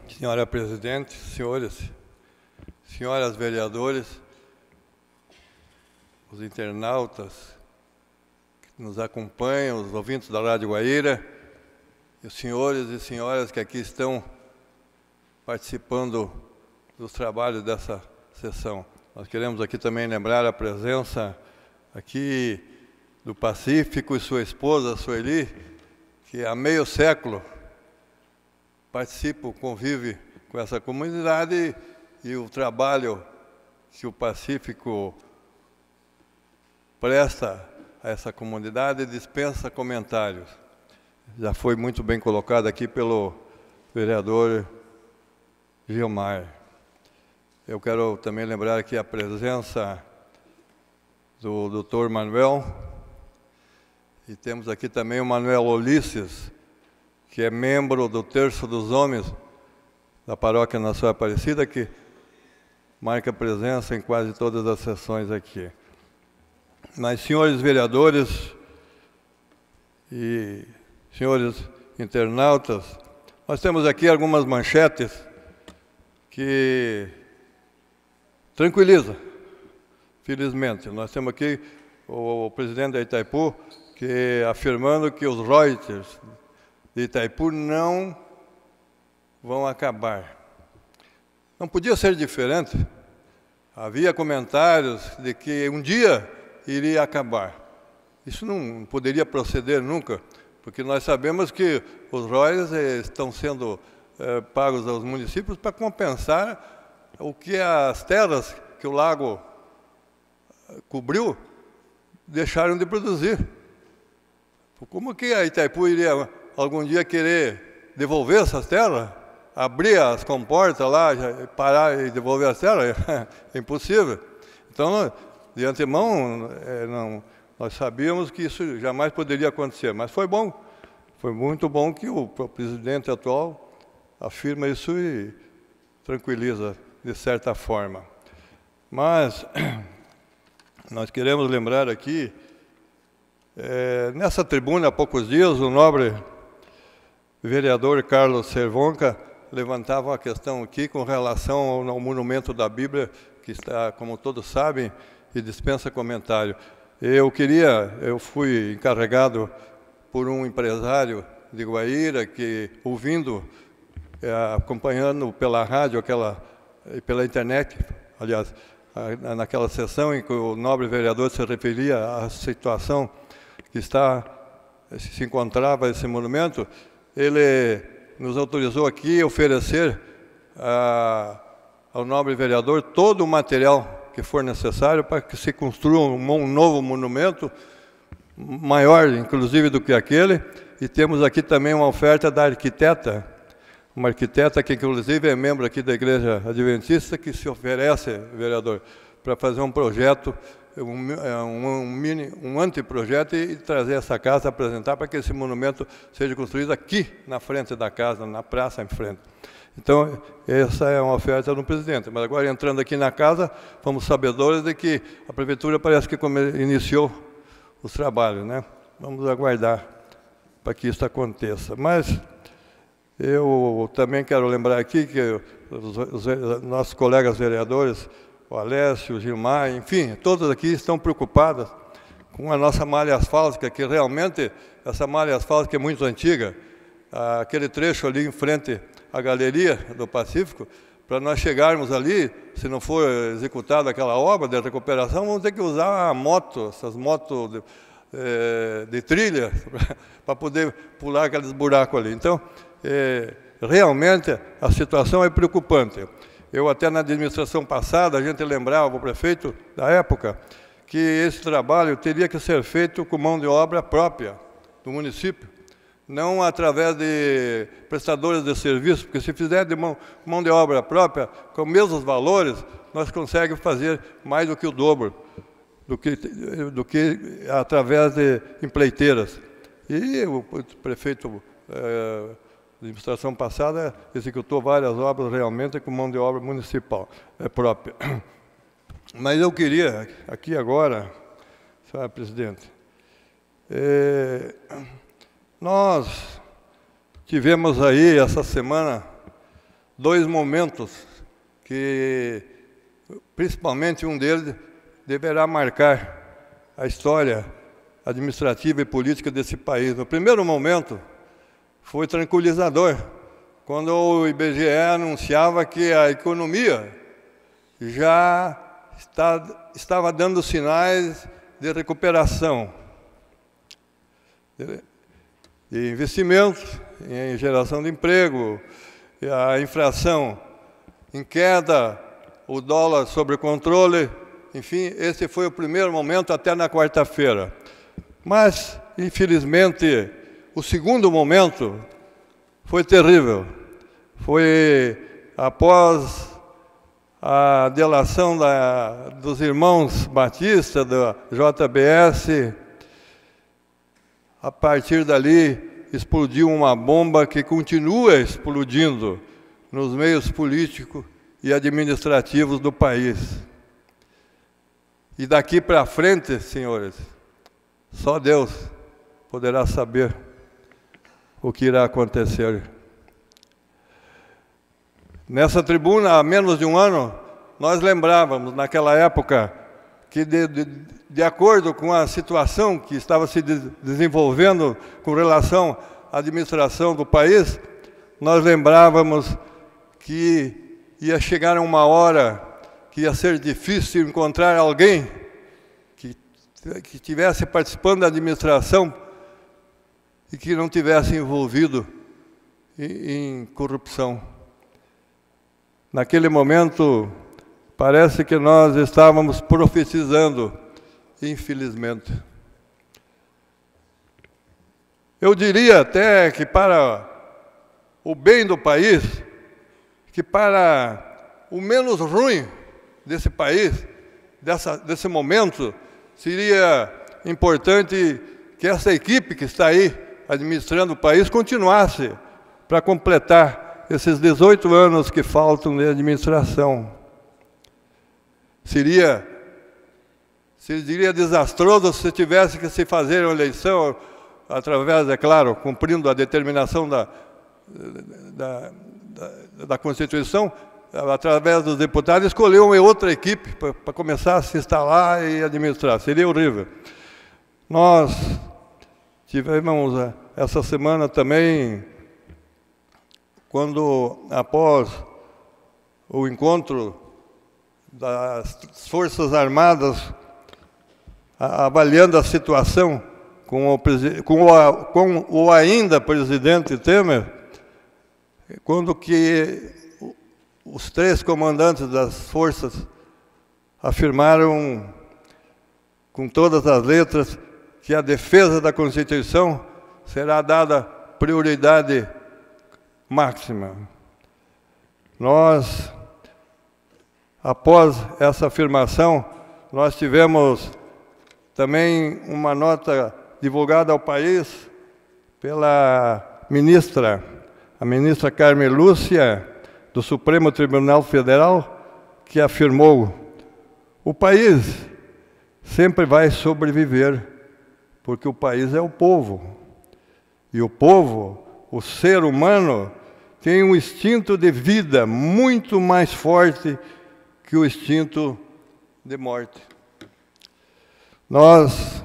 Senhora Presidente, senhoras vereadores, os internautas que nos acompanham, os ouvintes da Rádio Guaíra, e os senhores e senhoras que aqui estão participando dos trabalhos dessa sessão. Nós queremos aqui também lembrar a presença aqui do Pacífico e sua esposa, Sueli, que há meio século participa, convive com essa comunidade, e o trabalho que o Pacífico presta a essa comunidade dispensa comentários. Já foi muito bem colocado aqui pelo vereador Gilmar. Eu quero também lembrar aqui a presença do Dr. Manuel, e temos aqui também o Manuel Ulisses, que é membro do Terço dos Homens da Paróquia Nossa Senhora Aparecida, que marca presença em quase todas as sessões aqui. Mas, senhores vereadores e senhores internautas, nós temos aqui algumas manchetes que tranquilizam, felizmente. Nós temos aqui o presidente da Itaipu afirmando que os royalties de Itaipu não vão acabar. Não podia ser diferente. Havia comentários de que um dia iria acabar. Isso não poderia proceder nunca, porque nós sabemos que os royalties estão sendo pagos aos municípios para compensar o que as terras que o lago cobriu deixaram de produzir. Como que a Itaipu iria algum dia querer devolver essas terras, abrir as comportas lá, parar e devolver as terras? É impossível. Então, de antemão, nós sabíamos que isso jamais poderia acontecer, mas foi bom. Foi muito bom que o presidente atual afirma isso e tranquiliza, de certa forma. Mas nós queremos lembrar aqui, nessa tribuna, há poucos dias, o nobre vereador Carlos Cervonca levantava uma questão aqui com relação ao monumento da Bíblia, que está, como todos sabem, e dispensa comentário. Eu fui encarregado por um empresário de Guaíra, que, ouvindo, acompanhando pela rádio, pela internet, aliás, naquela sessão em que o nobre vereador se referia à situação que se encontrava esse monumento, ele nos autorizou aqui a oferecer ao nobre vereador todo o material que for necessário para que se construa um novo monumento, maior, inclusive, do que aquele. E temos aqui também uma oferta da arquiteta, uma arquiteta que, inclusive, é membro aqui da Igreja Adventista, que se oferece, vereador, para fazer um projeto, um anteprojeto, e trazer essa casa, apresentar para que esse monumento seja construído aqui na frente da casa, na praça em frente. Então, essa é uma oferta do presidente. Mas agora, entrando aqui na casa, fomos sabedores de que a prefeitura parece que iniciou os trabalhos, né? Vamos aguardar para que isso aconteça. Mas eu também quero lembrar aqui que os nossos colegas vereadores, o Alessio, o Gilmar, enfim, todos aqui estão preocupados com a nossa malha asfáltica, que realmente, essa malha asfáltica é muito antiga. Aquele trecho ali em frente à galeria do Pacífico, para nós chegarmos ali, se não for executada aquela obra de recuperação, vamos ter que usar essas motos de trilha, para poder pular aqueles buracos ali. Então, realmente, a situação é preocupante. Eu até na administração passada, a gente lembrava o prefeito da época que esse trabalho teria que ser feito com mão de obra própria do município, não através de prestadores de serviço, porque se fizer de mão de obra própria, com os mesmos valores, nós conseguimos fazer mais do que o dobro, do que através de empreiteiras. E o prefeito a administração passada executou várias obras realmente com mão de obra municipal, própria. Mas eu queria, aqui agora, senhora presidente, nós tivemos aí essa semana dois momentos que, principalmente um deles, deverá marcar a história administrativa e política desse país. No primeiro momento, foi tranquilizador, quando o IBGE anunciava que a economia já estava dando sinais de recuperação, de investimentos, em geração de emprego, a inflação em queda, o dólar sob controle, enfim, esse foi o primeiro momento até na quarta-feira. Mas, infelizmente, o segundo momento foi terrível. Foi após a delação dos irmãos Batista, da JBS. A partir dali, explodiu uma bomba que continua explodindo nos meios políticos e administrativos do país. E daqui para frente, senhores, só Deus poderá saber o que irá acontecer. Nessa tribuna, há menos de um ano, nós lembrávamos, naquela época, que de acordo com a situação que estava se desenvolvendo com relação à administração do país, nós lembrávamos que ia chegar uma hora que ia ser difícil encontrar alguém que estivesse participando da administração e que não tivesse envolvido em corrupção. Naquele momento, parece que nós estávamos profetizando, infelizmente. Eu diria até que para o bem do país, que para o menos ruim desse país, desse momento, seria importante que essa equipe que está aí administrando o país continuasse para completar esses 18 anos que faltam de administração. Seria desastroso se tivesse que se fazer uma eleição através, é claro, cumprindo a determinação da Constituição, através dos deputados, escolher uma outra equipe para começar a se instalar e administrar. Seria horrível. Nós tivemos essa semana também, quando após o encontro das Forças Armadas, avaliando a situação com o ainda presidente Temer, quando que os três comandantes das forças afirmaram com todas as letras que a defesa da Constituição será dada prioridade máxima. Nós, após essa afirmação, nós tivemos também uma nota divulgada ao país pela ministra, a ministra Carmen Lúcia, do Supremo Tribunal Federal, que afirmou: o país sempre vai sobreviver, porque o país é o povo. E o povo, o ser humano, tem um instinto de vida muito mais forte que o instinto de morte. Nós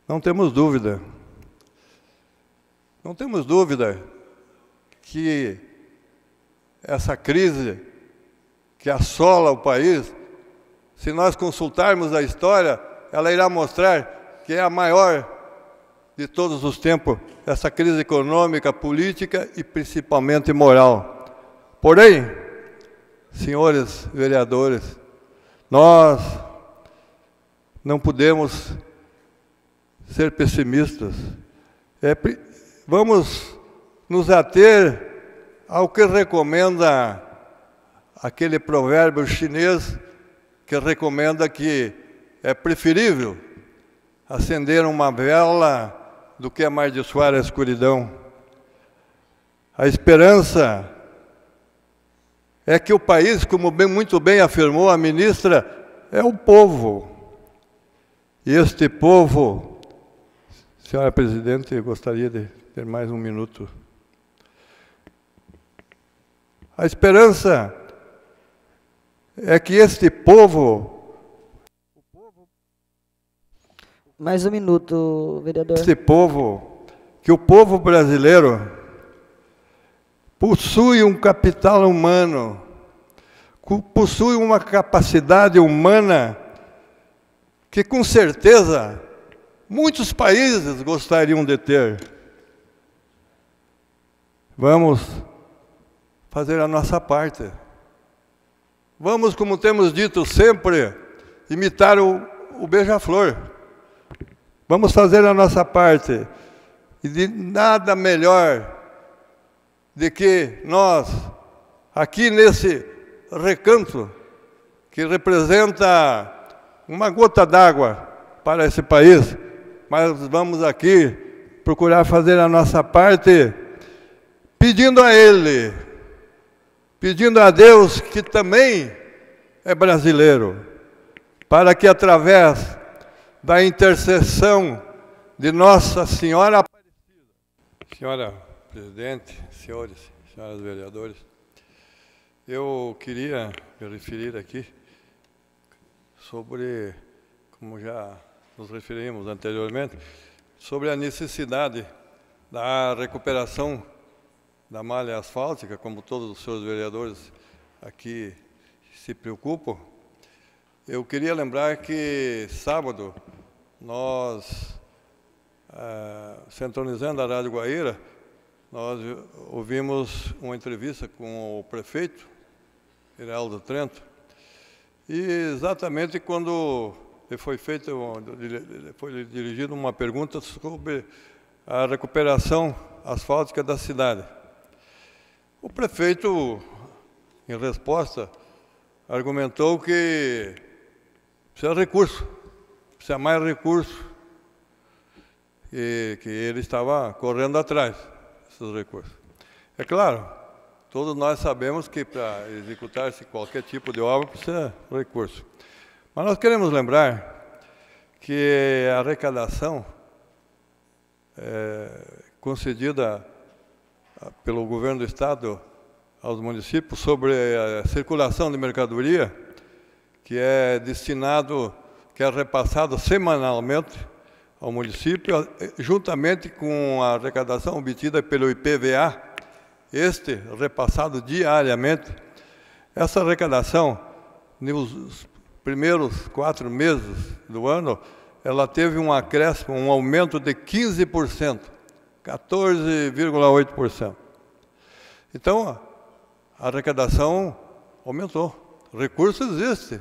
não temos dúvida que essa crise que assola o país, se nós consultarmos a história, ela irá mostrar que é a maior de todos os tempos, essa crise econômica, política e principalmente moral. Porém, senhores vereadores, nós não podemos ser pessimistas. Vamos nos ater ao que recomenda aquele provérbio chinês que recomenda que é preferível acender uma vela do que amaldiçoar a escuridão. A esperança é que o país, como muito bem afirmou a ministra, é o povo. E este povo, senhora presidente, eu gostaria de ter mais um minuto. A esperança é que este povo... Mais um minuto, vereador. Que o povo brasileiro possui um capital humano, possui uma capacidade humana que, com certeza, muitos países gostariam de ter. Vamos fazer a nossa parte. Vamos, como temos dito sempre, imitar o beija-flor. Vamos fazer a nossa parte. E de nada melhor de que nós, aqui nesse recanto, que representa uma gota d'água para esse país, mas vamos aqui procurar fazer a nossa parte, pedindo a Ele, pedindo a Deus, que também é brasileiro, para que através da intercessão de Nossa Senhora Aparecida. Senhora Presidente, senhores, senhoras vereadores, eu queria me referir aqui sobre, como já nos referimos anteriormente, sobre a necessidade da recuperação da malha asfáltica, como todos os senhores vereadores aqui se preocupam. Eu queria lembrar que sábado nós, sintonizando a Rádio Guaíra, nós ouvimos uma entrevista com o prefeito, Heraldo Trento, e exatamente quando foi dirigida uma pergunta sobre a recuperação asfáltica da cidade. O prefeito, em resposta, argumentou que precisa de recurso, precisa mais recurso, e que ele estava correndo atrás desses recursos. É claro, todos nós sabemos que para executar-se qualquer tipo de obra precisa de recurso. Mas nós queremos lembrar que a arrecadação concedida pelo governo do Estado aos municípios sobre a circulação de mercadoria, que é destinado, que é repassado semanalmente ao município, juntamente com a arrecadação obtida pelo IPVA, este repassado diariamente. Essa arrecadação, nos primeiros 4 meses do ano, ela teve um acréscimo, um aumento de 15%, 14,8%. Então, a arrecadação aumentou, o recurso existe.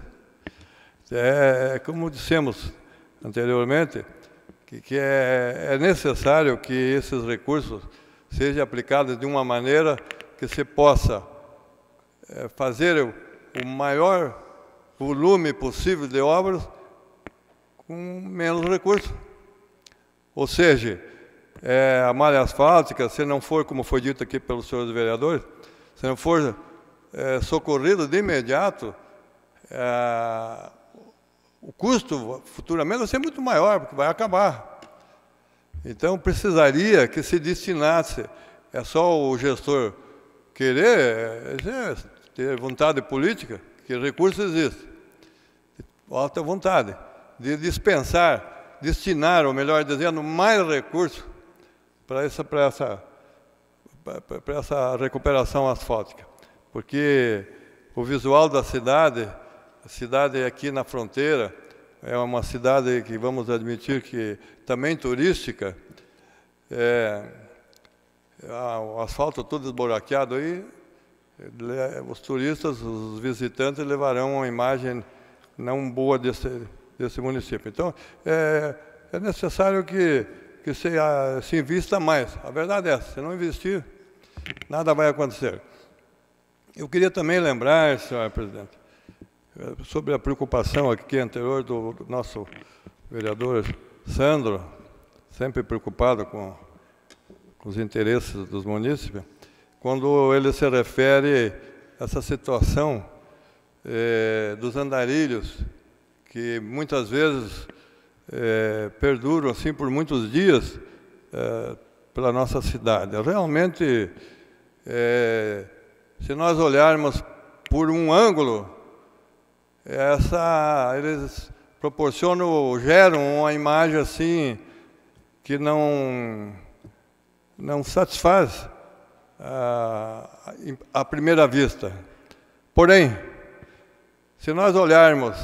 Como dissemos anteriormente, que é necessário que esses recursos sejam aplicados de uma maneira que se possa fazer o maior volume possível de obras com menos recursos. Ou seja, a malha asfáltica, se não for, como foi dito aqui pelos senhores vereadores, se não for socorrido de imediato, o custo futuramente vai ser muito maior, porque vai acabar. Então, precisaria que se destinasse, é só o gestor querer, ter vontade política, que recursos existem, falta vontade de dispensar, destinar, ou melhor dizendo, mais recursos para essa recuperação asfáltica. Porque o visual da cidade, a cidade aqui na fronteira, é uma cidade que vamos admitir que também turística, o asfalto todo esburaqueado aí, os turistas, os visitantes levarão uma imagem não boa desse município. Então, é necessário que se invista mais. A verdade é essa, se não investir, nada vai acontecer. Eu queria também lembrar, senhor presidente, sobre a preocupação aqui anterior do nosso vereador Sandro, sempre preocupado com os interesses dos munícipes, quando ele se refere a essa situação dos andarilhos, que muitas vezes perduram assim por muitos dias pela nossa cidade. Realmente, se nós olharmos por um ângulo, eles proporcionam, geram uma imagem assim que não satisfaz à primeira vista. Porém, se nós olharmos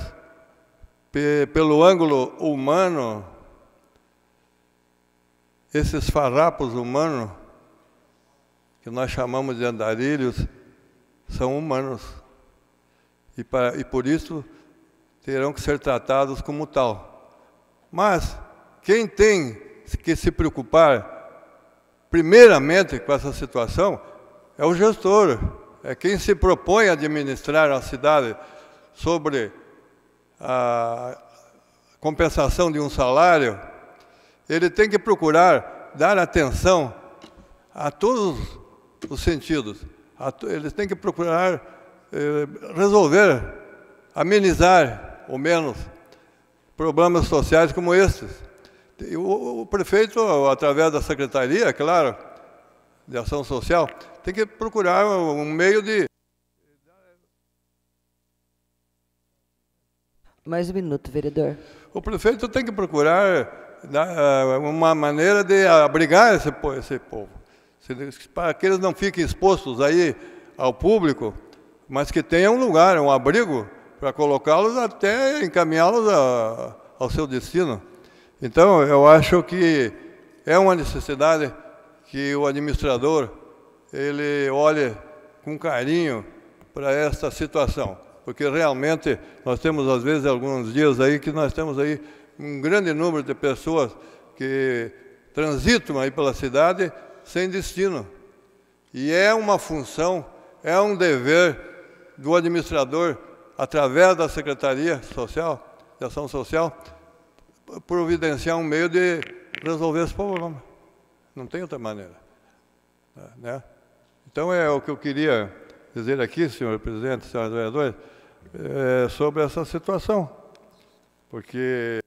pelo ângulo humano, esses farrapos humanos, que nós chamamos de andarilhos, são humanos. E por isso terão que ser tratados como tal. Mas quem tem que se preocupar primeiramente com essa situação é o gestor, é quem se propõe a administrar a cidade sobre a compensação de um salário. Ele tem que procurar dar atenção a todos os sentidos. Eles têm que procurar resolver, amenizar, ou menos, problemas sociais como esses. E o prefeito, através da Secretaria, é claro, de Ação Social, tem que procurar um meio de... Mais um minuto, vereador. O prefeito tem que procurar uma maneira de abrigar esse povo, para que eles não fiquem expostos aí ao público, mas que tenham um lugar, um abrigo, para colocá-los até encaminhá-los ao seu destino. Então, eu acho que é uma necessidade que o administrador ele olhe com carinho para esta situação, porque realmente nós temos, às vezes, alguns dias aí que nós temos aí um grande número de pessoas que transitam aí pela cidade sem destino. E é uma função, é um dever do administrador, através da Secretaria Social, de Ação Social, providenciar um meio de resolver esse problema. Não tem outra maneira. Né? Então, é o que eu queria dizer aqui, senhor presidente, senhores vereadores, sobre essa situação. Porque